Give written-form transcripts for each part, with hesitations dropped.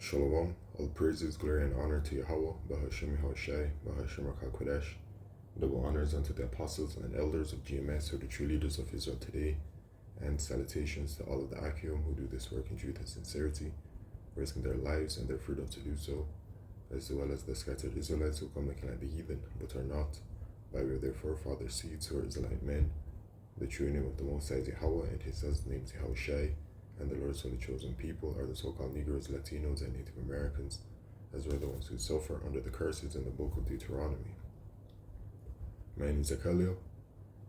Shalom, all praises, glory, and honor to Yahweh, Bahashem Yahushai, Bahashem HaKodesh. Double honors unto the apostles and elders of GMS, who are the true leaders of Israel today, and salutations to all of the Achiom who do this work in truth and sincerity, risking their lives and their freedom to do so, as well as the scattered Israelites who come looking like the heathen, but are not, by way of their forefathers' seeds who are Israelite men. The true name of the Most High is Yahweh, and his son's name is Yahushai. And the Lord's only chosen people are the so-called Negroes, Latinos, and Native Americans, as well as the ones who suffer under the curses in the book of Deuteronomy. My name is Akalio,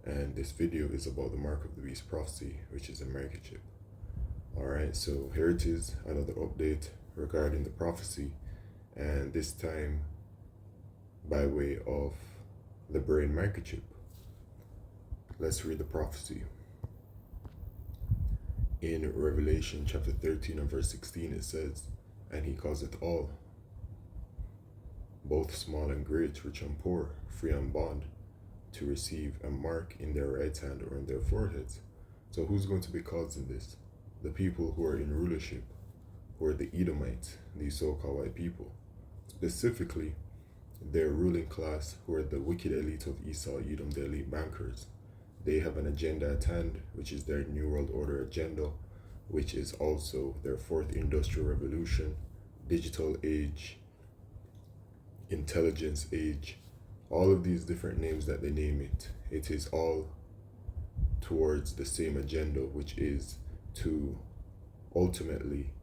and this video is about the Mark of the Beast prophecy, which is a microchip. Alright, so here it is, another update regarding the prophecy, and this time by way of the brain microchip. Let's read the prophecy. In Revelation chapter 13 and verse 16 it says, "And he causeth all, both small and great, rich and poor, free and bond, to receive a mark in their right hand or in their foreheads." So who's going to be causing this? The people who are in rulership, who are the Edomites, these so-called white people. Specifically, their ruling class, who are the wicked elite of Esau, Edom, the elite bankers. They have an agenda at hand, which is their New World Order agenda, which is also their fourth industrial revolution, digital age, intelligence age, all of these different names that they name it. It is all towards the same agenda, which is to ultimately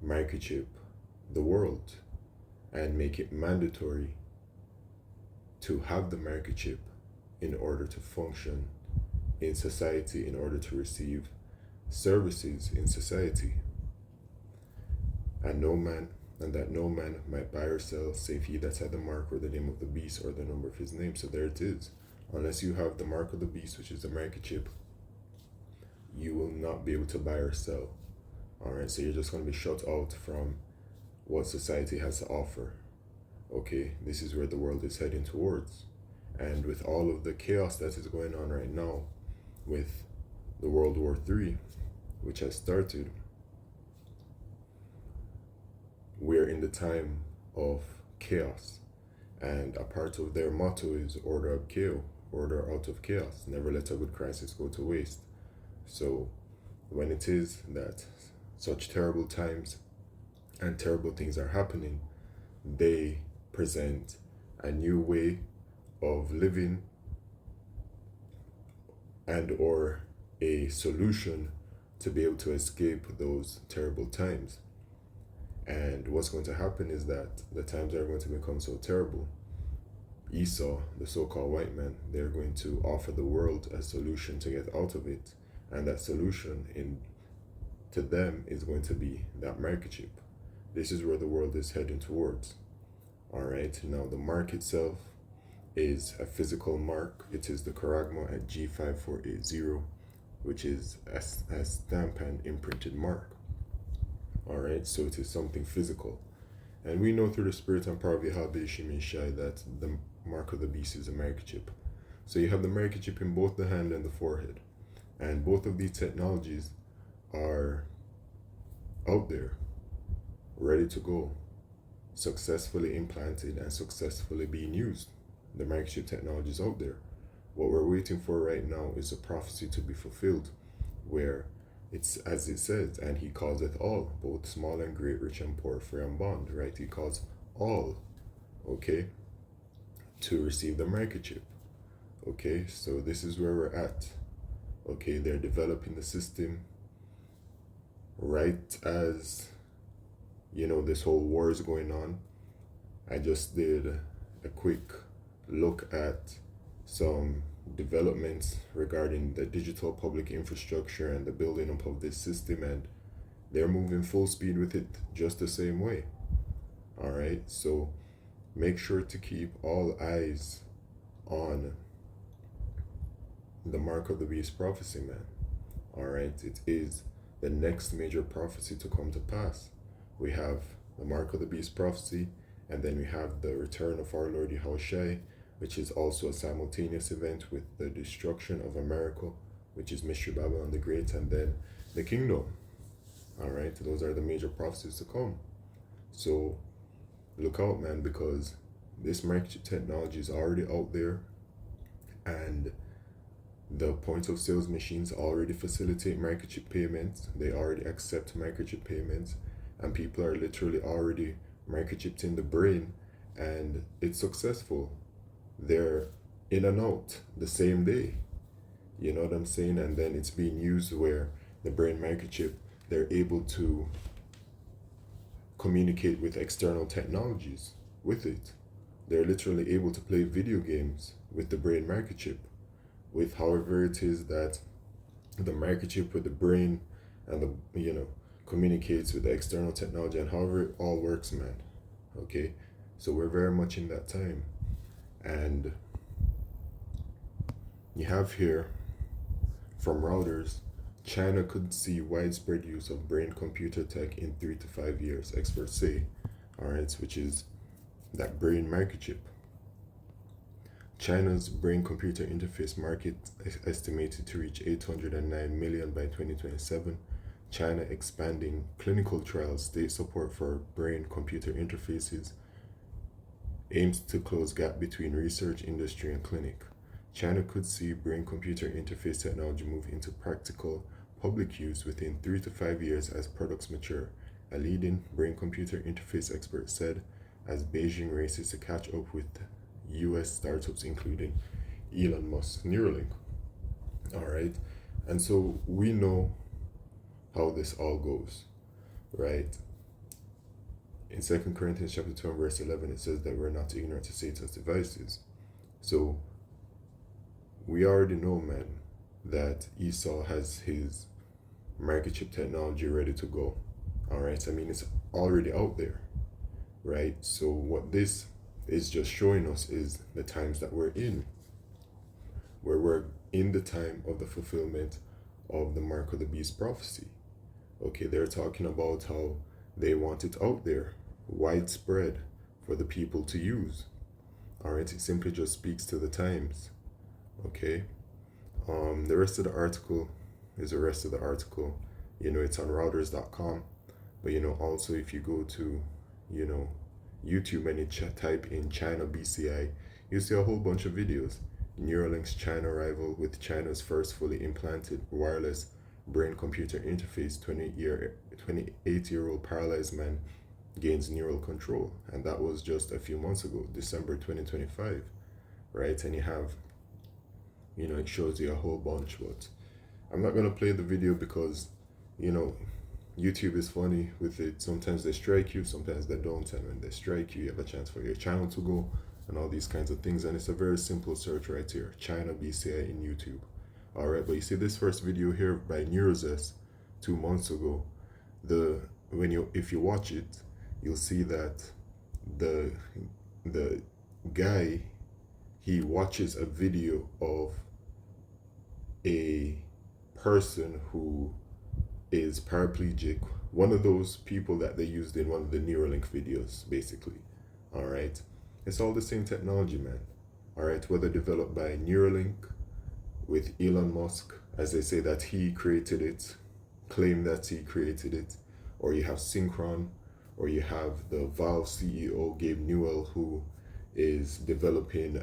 microchip the world and make it mandatory to have the microchip in order to function in society, in order to receive services in society. And that no man might buy or sell save he that had the mark or the name of the beast or the number of his name. So there it is. Unless you have the mark of the beast, which is the microchip, you will not be able to buy or sell. Alright, so you're just going to be shut out from what society has to offer. Okay, this is where the world is heading towards. And with all of the chaos that is going on right now, with the World War III, which has started, we're in the time of chaos. And a part of their motto is order out of chaos. Never let a good crisis go to waste. So when it is that such terrible times and terrible things are happening, they present a new way of living and or a solution to be able to escape those terrible times. And what's going to happen is that the times are going to become so terrible. Esau, the so-called white man, they're going to offer the world a solution to get out of it. And that solution to them is going to be that microchip. This is where the world is heading towards. Alright, now the mark itself is a physical mark. It is the charagma at G5480, which is a stamp and imprinted mark. Alright, so it is something physical. And we know through the spirit and power of Yahweh Shai that the mark of the beast is a microchip. So you have the microchip in both the hand and the forehead. And both of these technologies are out there, ready to go, successfully implanted and successfully being used. The microchip technology is out there. What we're waiting for right now is a prophecy to be fulfilled, where it's as it says, and he causeth all, both small and great, rich and poor, free and bond, right? He calls all, okay, to receive the microchip. Okay, so this is where we're at. Okay, they're developing the system right as, this whole war is going on. I just did a quick look at some developments regarding the digital public infrastructure and the building up of this system, and they're moving full speed with it just the same way. All right, so make sure to keep all eyes on the mark of the beast prophecy, man. All right, it is the next major prophecy to come to pass. We have the mark of the beast prophecy, and then we have the return of our Lord Yahushai, which is also a simultaneous event with the destruction of America, which is Mystery Babylon the Great, and then the kingdom. All right, those are the major prophecies to come. So look out, man, because this microchip technology is already out there, and the point of sales machines already facilitate microchip payments. They already accept microchip payments, and people are literally already microchipped in the brain, and it's successful. They're in and out the same day. You know what I'm saying? And then it's being used where the brain microchip, they're able to communicate with external technologies with it. They're literally able to play video games with the brain microchip, with however it is that the microchip with the brain and the communicates with the external technology, and however it all works, man. Okay, so we're very much in that time, and you have here from Reuters, China could see widespread use of brain computer tech in 3 to 5 years, experts say. All right, which is that brain microchip. China's brain computer interface market is estimated to reach 809 million by 2027. China expanding clinical trials, state support for brain computer interfaces aims to close gap between research, industry, and clinic. China could see brain computer interface technology move into practical public use within 3 to 5 years as products mature, a leading brain computer interface expert said, as Beijing races to catch up with US startups, including Elon Musk's Neuralink. All right. And so we know how this all goes, right? In 2 Corinthians chapter 2 and verse 11, it says that we're not ignorant to Satan's devices. So we already know, man, that Esau has his microchip technology ready to go. All right. I mean, it's already out there, right? So what this is just showing us is the times that we're in, where we're in the time of the fulfillment of the mark of the beast prophecy. Okay, they're talking about how they want it out there, widespread for the people to use. All right, it simply just speaks to the times. Okay, the rest of the article is the rest of the article. It's on Reuters.com, but also if you go to YouTube and you type in China BCI, you see a whole bunch of videos. Neuralink's China rival with China's first fully implanted wireless brain-computer interface, 28-year-old paralyzed man gains neural control. And that was just a few months ago, December 2025, right? And you have, it shows you a whole bunch, but I'm not going to play the video because, YouTube is funny with it. Sometimes they strike you, sometimes they don't. And when they strike you, you have a chance for your channel to go and all these kinds of things. And it's a very simple search right here, China BCI in YouTube. All right, but you see this first video here by Neurozest 2 months ago. If you watch it, you'll see that the guy, he watches a video of a person who is paraplegic, one of those people that they used in one of the Neuralink videos, basically. All right, it's all the same technology, man. All right, whether developed by Neuralink with Elon Musk, as they say that he created it, claim that he created it, or you have Synchron, or you have the Valve CEO Gabe Newell, who is developing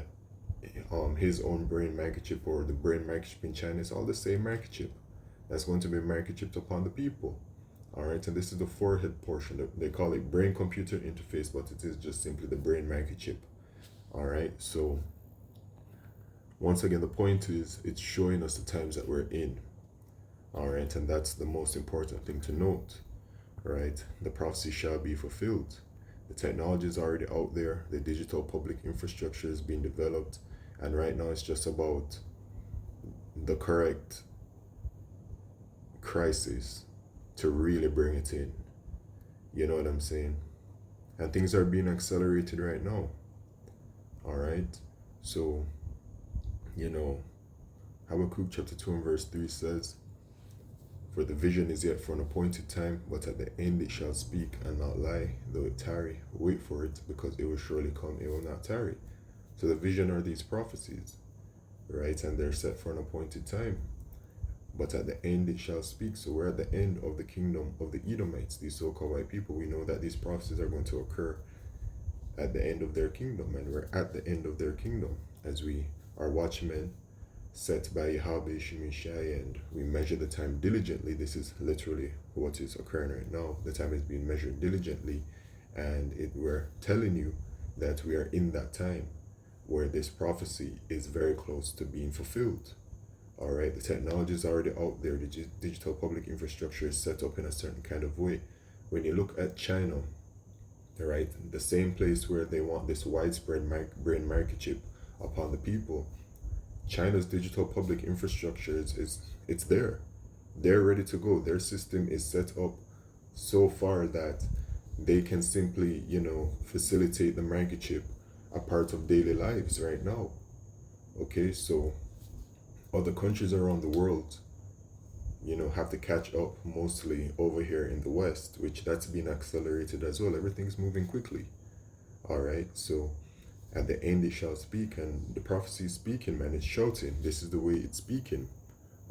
his own brain microchip, or the brain microchip in China. It's all the same microchip that's going to be microchipped upon the people. All right, and this is the forehead portion. They call it brain computer interface, but it is just simply the brain microchip. All right, so once again, the point is it's showing us the times that we're in. All right, and that's the most important thing to note. Right, the prophecy shall be fulfilled. The technology is already out there. The digital public infrastructure is being developed, and right now it's just about the correct crisis to really bring it in. You know what I'm saying? And things are being accelerated right now. All right, so Habakkuk chapter 2 and verse 3 says, for the vision is yet for an appointed time, but at the end it shall speak and not lie. Though it tarry, wait for it, because it will surely come, it will not tarry. So the vision are these prophecies, right? And they're set for an appointed time. but at the end it shall speak. So we're at the end of the kingdom of the Edomites, these so-called white people. We know that these prophecies are going to occur at the end of their kingdom, and we're at the end of their kingdom as we are watchmen set by Yahweh Shemishai, and we measure the time diligently. This is literally what is occurring right now. The time is being measured diligently, and we're telling you that we are in that time where this prophecy is very close to being fulfilled. All right, the technology is already out there. The digital public infrastructure is set up in a certain kind of way. When you look at China, all right, the same place where they want this widespread brain microchip upon the people, China's digital public infrastructure is it's there. They're ready to go. Their system is set up so far that they can simply, facilitate the microchip a part of daily lives right now. Okay, so other countries around the world, have to catch up mostly over here in the West, which that's been accelerated as well. Everything's moving quickly. All right, so at the end it shall speak, and the prophecy is speaking, man. It's shouting. This is the way it's speaking.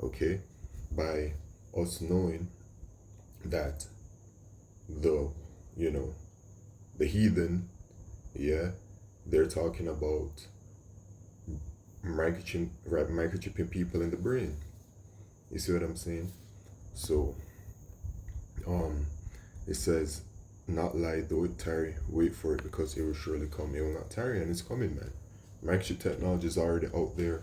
Okay, by us knowing that the the heathen, yeah, they're talking about microchipping people in the brain. You see what I'm saying? So it says, not lie though it tarry, wait for it, because it will surely come. It will not tarry, and it's coming, man. Microchip technology is already out there.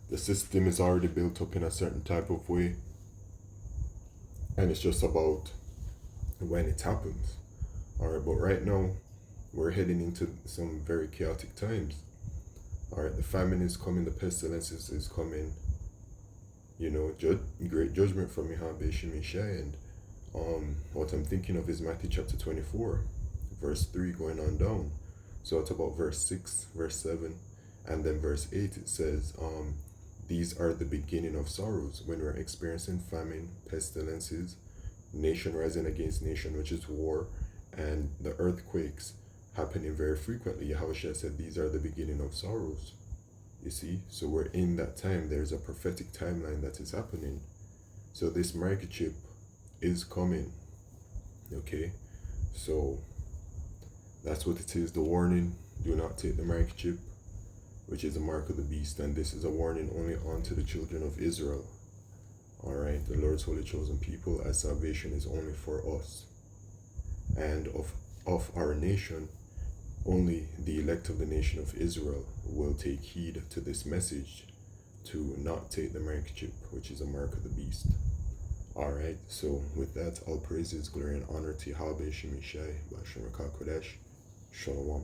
The system is already built up in a certain type of way, and it's just about when it happens. All right, but right now we're heading into some very chaotic times. All right, the famine is coming, the pestilence is coming. Great judgment from Yahweh Shemishai, and what I'm thinking of is Matthew chapter 24, verse 3 going on down. So it's about verse 6, verse 7, and then verse 8. It says, these are the beginning of sorrows. When we're experiencing famine, pestilences, nation rising against nation, which is war, and the earthquakes happening very frequently, Yahushua said these are the beginning of sorrows. You see, so we're in that time. There's a prophetic timeline that is happening. So this microchip is coming. Okay, so that's what it is. The warning: do not take the microchip, which is a mark of the beast, and this is a warning only unto the children of Israel. All right, the Lord's holy chosen people, as salvation is only for us, and of our nation, only the elect of the nation of Israel will take heed to this message, to not take the microchip, which is a mark of the beast. All right, so with that, all praises, glory, and honor to Yahweh Shemishai, B'Shem Kodesh, Shalom.